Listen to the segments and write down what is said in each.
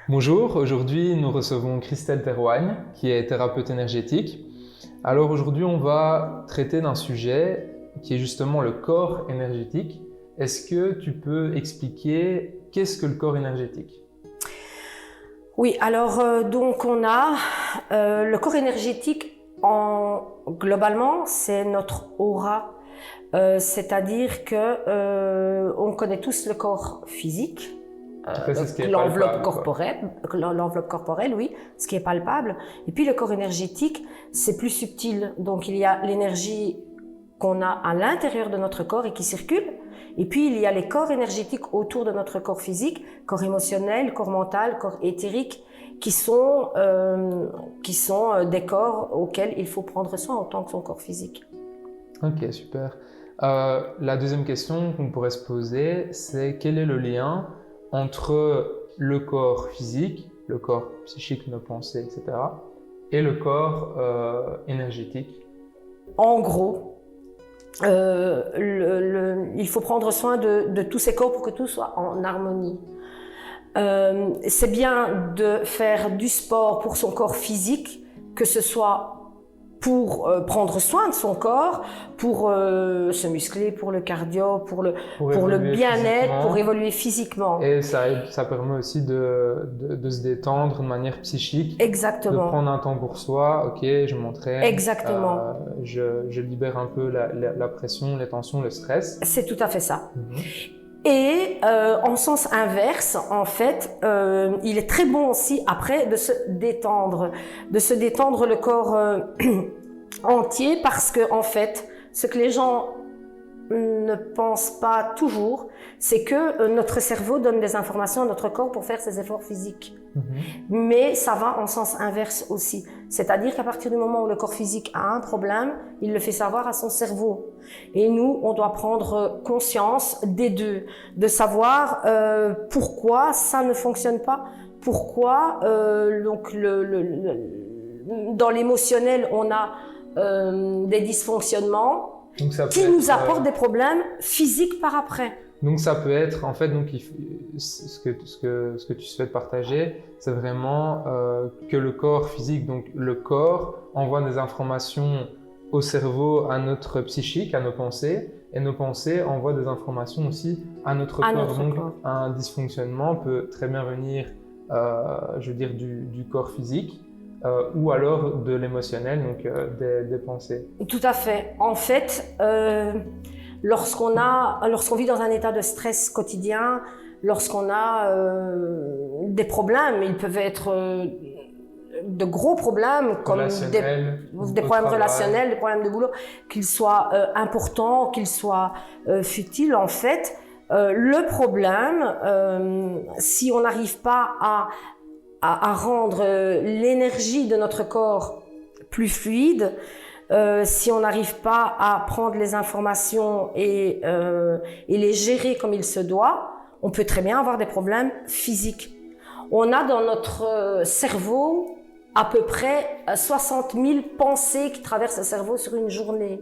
Bonjour, aujourd'hui nous recevons Christelle Terroigne qui est thérapeute énergétique. Alors aujourd'hui on va traiter d'un sujet qui est justement le corps énergétique. Est-ce que tu peux expliquer qu'est-ce que le corps énergétique? Oui, alors donc on a le corps énergétique globalement c'est notre aura, c'est-à-dire que on connaît tous le corps physique, C'est ce qui est l'enveloppe palpable, corporelle, oui, ce qui est palpable. Et puis le corps énergétique, c'est plus subtil. Donc il y a l'énergie qu'on a à l'intérieur de notre corps et qui circule. Et puis il y a les corps énergétiques autour de notre corps physique, corps émotionnel, corps mental, corps éthérique, qui sont des corps auxquels il faut prendre soin en tant que son corps physique. Ok, super. La deuxième question qu'on pourrait se poser, c'est quel est le lien entre le corps physique, le corps psychique, nos pensées, etc., et le corps énergétique? En gros, il faut prendre soin de tous ces corps pour que tout soit en harmonie. C'est bien de faire du sport pour son corps physique, que ce soit pour prendre soin de son corps, pour se muscler, pour le cardio, pour le bien-être, pour évoluer physiquement. Et ça permet aussi de se détendre de manière psychique. Exactement. De prendre un temps pour soi, ok, je m'entraîne. Exactement. Je libère un peu la pression, les tensions, le stress. C'est tout à fait ça. Et en sens inverse, en fait, il est très bon aussi après de se détendre le corps entier, parce que en fait, ce que les gens ne pensent pas toujours, c'est que notre cerveau donne des informations à notre corps pour faire ses efforts physiques. Mais ça va en sens inverse aussi. C'est-à-dire qu'à partir du moment où le corps physique a un problème, il le fait savoir à son cerveau. Et nous, on doit prendre conscience des deux, de savoir pourquoi ça ne fonctionne pas, pourquoi donc dans l'émotionnel, on a des dysfonctionnements qui nous apportent des problèmes physiques par après. Donc ça peut être, en fait, ce que tu souhaites partager, c'est vraiment que le corps physique, donc le corps envoie des informations au cerveau, à notre psychique, à nos pensées, et nos pensées envoient des informations aussi à notre corps. Donc un dysfonctionnement peut très bien venir, je veux dire, du corps physique, ou alors de l'émotionnel, donc des pensées. Tout à fait. En fait, lorsqu'on vit dans un état de stress quotidien, lorsqu'on a des problèmes, ils peuvent être de gros problèmes, comme des problèmes relationnels, des problèmes de boulot, qu'ils soient importants, qu'ils soient futiles, en fait. Le problème, si on n'arrive pas à rendre l'énergie de notre corps plus fluide, si on n'arrive pas à prendre les informations et les gérer comme il se doit, on peut très bien avoir des problèmes physiques. On a dans notre cerveau à peu près 60 000 pensées qui traversent le cerveau sur une journée.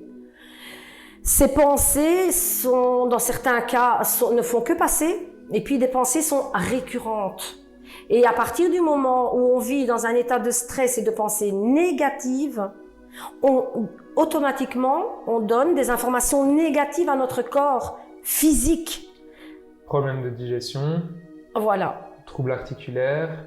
Ces pensées dans certains cas, ne font que passer, et puis des pensées sont récurrentes. Et à partir du moment où on vit dans un état de stress et de pensées négatives, automatiquement, on donne des informations négatives à notre corps physique. Problème de digestion. Voilà. Troubles articulaires.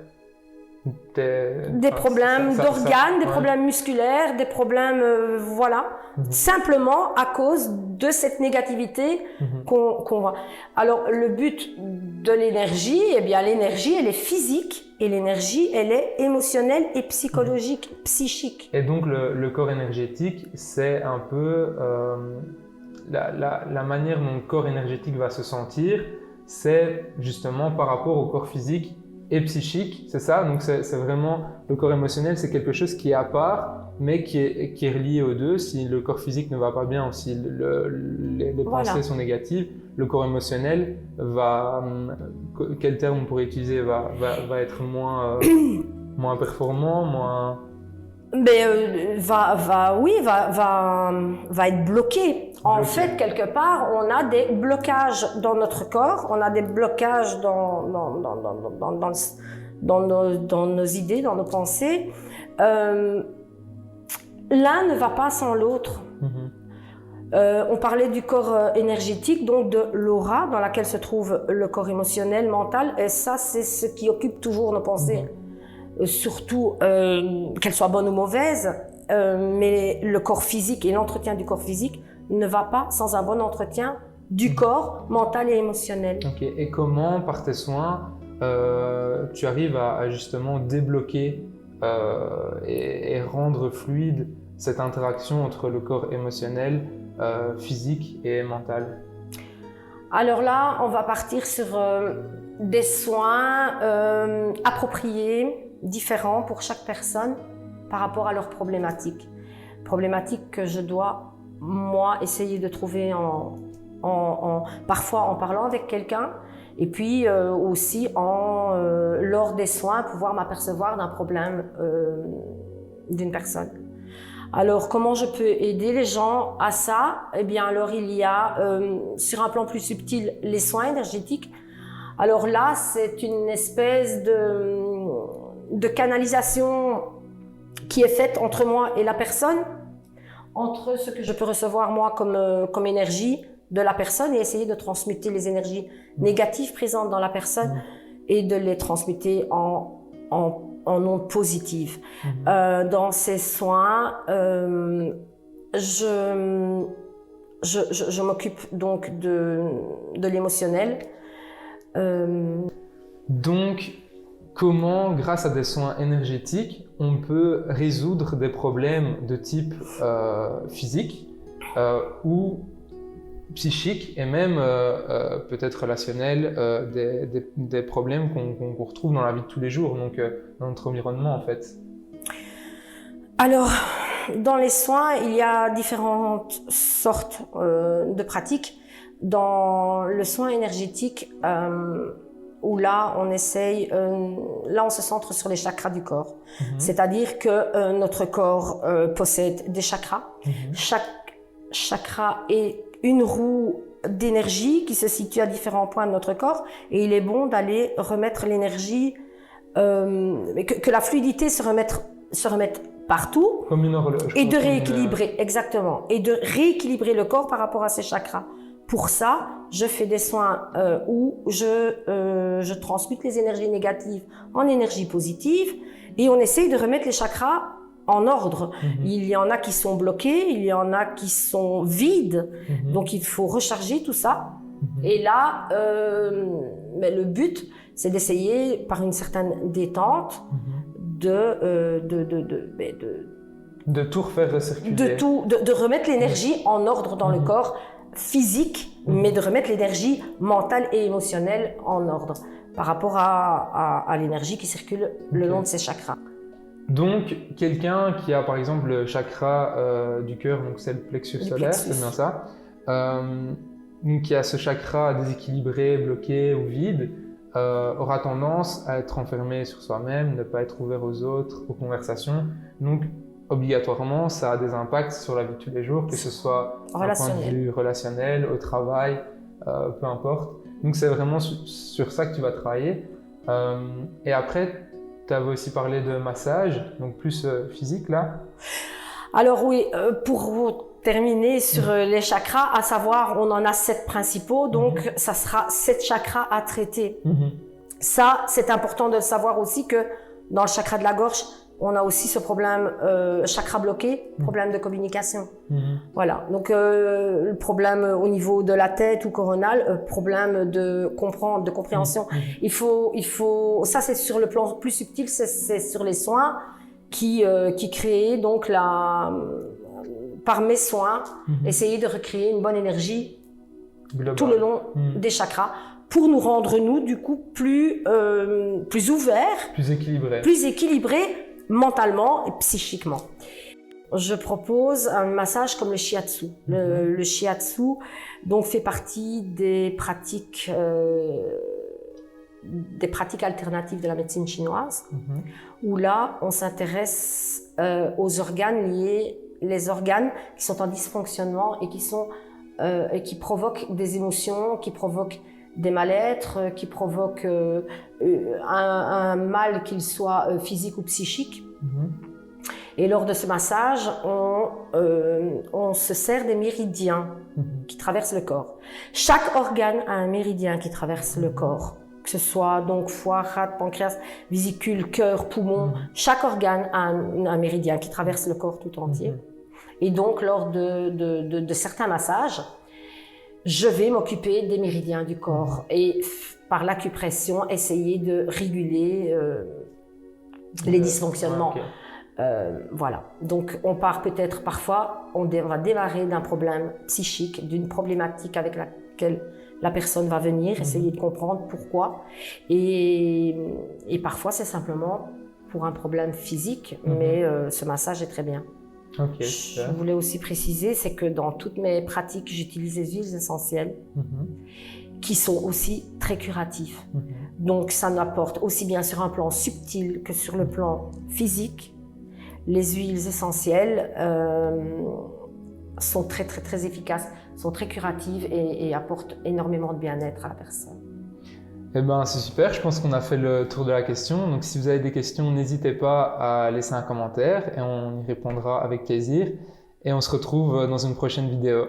Des problèmes d'organes, des problèmes musculaires, des problèmes, voilà. Simplement à cause de cette négativité qu'on voit. Alors, le but de l'énergie, eh bien, l'énergie, elle est physique, et l'énergie, elle est émotionnelle et psychologique, psychique. Et donc, le corps énergétique, c'est un peu la manière dont le corps énergétique va se sentir, c'est justement par rapport au corps physique et psychique, c'est ça. Donc c'est vraiment, le corps émotionnel, c'est quelque chose qui est à part, mais qui est relié aux deux. Si le corps physique ne va pas bien, ou si les pensées sont négatives, le corps émotionnel va, quel terme on pourrait utiliser, va être moins performant, moins... va être bloqué. En fait, quelque part, on a des blocages dans notre corps, on a des blocages dans nos idées, dans nos pensées. L'un ne va pas sans l'autre. On parlait du corps énergétique, donc de l'aura dans laquelle se trouve le corps émotionnel, mental, et ça c'est ce qui occupe toujours nos pensées, surtout qu'elles soient bonnes ou mauvaises, mais le corps physique et l'entretien du corps physique ne va pas sans un bon entretien du corps mental et émotionnel. Ok. Et comment, par tes soins, tu arrives à justement débloquer et rendre fluide cette interaction entre le corps émotionnel, physique et mental? Alors là, on va partir sur des soins appropriés, différents pour chaque personne par rapport à leurs problématiques. Problématiques que je dois, moi, essayer de trouver parfois en parlant avec quelqu'un, et puis aussi lors des soins, pouvoir m'apercevoir d'un problème d'une personne. Alors, comment je peux aider les gens à ça? Eh bien, alors il y a, sur un plan plus subtil, les soins énergétiques. Alors là, c'est une espèce de canalisation qui est faite entre moi et la personne, entre ce que je peux recevoir moi comme énergie de la personne et essayer de transmuter les énergies négatives présentes dans la personne et de les transmuter en ondes positives. Dans ces soins, je m'occupe donc de l'émotionnel. Donc, comment, grâce à des soins énergétiques, on peut résoudre des problèmes de type physique ou psychique et même peut-être relationnel, des problèmes qu'on retrouve dans la vie de tous les jours, donc dans notre environnement en fait? Alors, dans les soins, il y a différentes sortes de pratiques. Dans le soin énergétique, où là on essaye, là on se centre sur les chakras du corps. C'est-à-dire que notre corps possède des chakras. Chaque chakra est une roue d'énergie qui se situe à différents points de notre corps, et il est bon d'aller remettre l'énergie, que la fluidité se remette partout. Comme une horloge. Et de rééquilibrer, exactement. Et de rééquilibrer le corps par rapport à ces chakras. Pour ça, je fais des soins où je transmute les énergies négatives en énergie positive, et on essaye de remettre les chakras en ordre. Il y en a qui sont bloqués, il y en a qui sont vides, donc il faut recharger tout ça. Et là, mais le but, c'est d'essayer, par une certaine détente, de tout refaire recirculer. De remettre l'énergie en ordre dans le corps physique, mais de remettre l'énergie mentale et émotionnelle en ordre par rapport à l'énergie qui circule le long de ces chakras. Donc, quelqu'un qui a par exemple le chakra du cœur, donc c'est le plexus solaire, c'est bien ça, donc qui a ce chakra déséquilibré, bloqué ou vide, aura tendance à être enfermé sur soi-même, ne pas être ouvert aux autres, aux conversations. Donc, obligatoirement, ça a des impacts sur la vie de tous les jours, que ce soit d'un point de vue relationnel, au travail, peu importe. Donc, c'est vraiment sur ça que tu vas travailler. Et après, tu avais aussi parlé de massage, donc plus physique là. Alors oui, pour terminer sur les chakras, à savoir, on en a 7 principaux, donc ça sera 7 chakras à traiter. Ça, c'est important de le savoir aussi, que dans le chakra de la gorge, on a aussi ce problème chakra bloqué, problème de communication. Voilà, donc le problème au niveau de la tête ou coronal, problème de comprendre, de compréhension. Il faut, ça c'est sur le plan plus subtil, c'est sur les soins qui créent donc par mes soins, essayer de recréer une bonne énergie tout le long des chakras, pour nous rendre, nous, du coup, plus ouverts, plus équilibrés mentalement et psychiquement. Je propose un massage comme le shiatsu. Le shiatsu donc, fait partie des pratiques alternatives de la médecine chinoise, où là, on s'intéresse aux organes liés, les organes qui sont en dysfonctionnement et qui provoquent des émotions, qui provoquent des mal-être, qui provoquent un mal, qu'il soit physique ou psychique. Et lors de ce massage, on se sert des méridiens qui traversent le corps. Chaque organe a un méridien qui traverse le corps, que ce soit donc foie, rate, pancréas, vésicule, cœur, poumon. Chaque organe a un méridien qui traverse le corps tout entier. Et donc, lors de certains massages, je vais m'occuper des méridiens du corps et par l'acupression, essayer de réguler les dysfonctionnements. Voilà. Donc, on part peut-être parfois, on va démarrer d'un problème psychique, d'une problématique avec laquelle la personne va venir, essayer de comprendre pourquoi. Et parfois, c'est simplement pour un problème physique, mais ce massage est très bien. Okay, je voulais aussi préciser, c'est que dans toutes mes pratiques, j'utilise des huiles essentielles qui sont aussi très curatifs. Donc, ça n'apporte aussi bien sur un plan subtil que sur le plan physique. Les huiles essentielles sont très, très, très efficaces, sont très curatives et apportent énormément de bien-être à la personne. Eh ben, c'est super, je pense qu'on a fait le tour de la question. Donc, si vous avez des questions, n'hésitez pas à laisser un commentaire et on y répondra avec plaisir. Et on se retrouve dans une prochaine vidéo.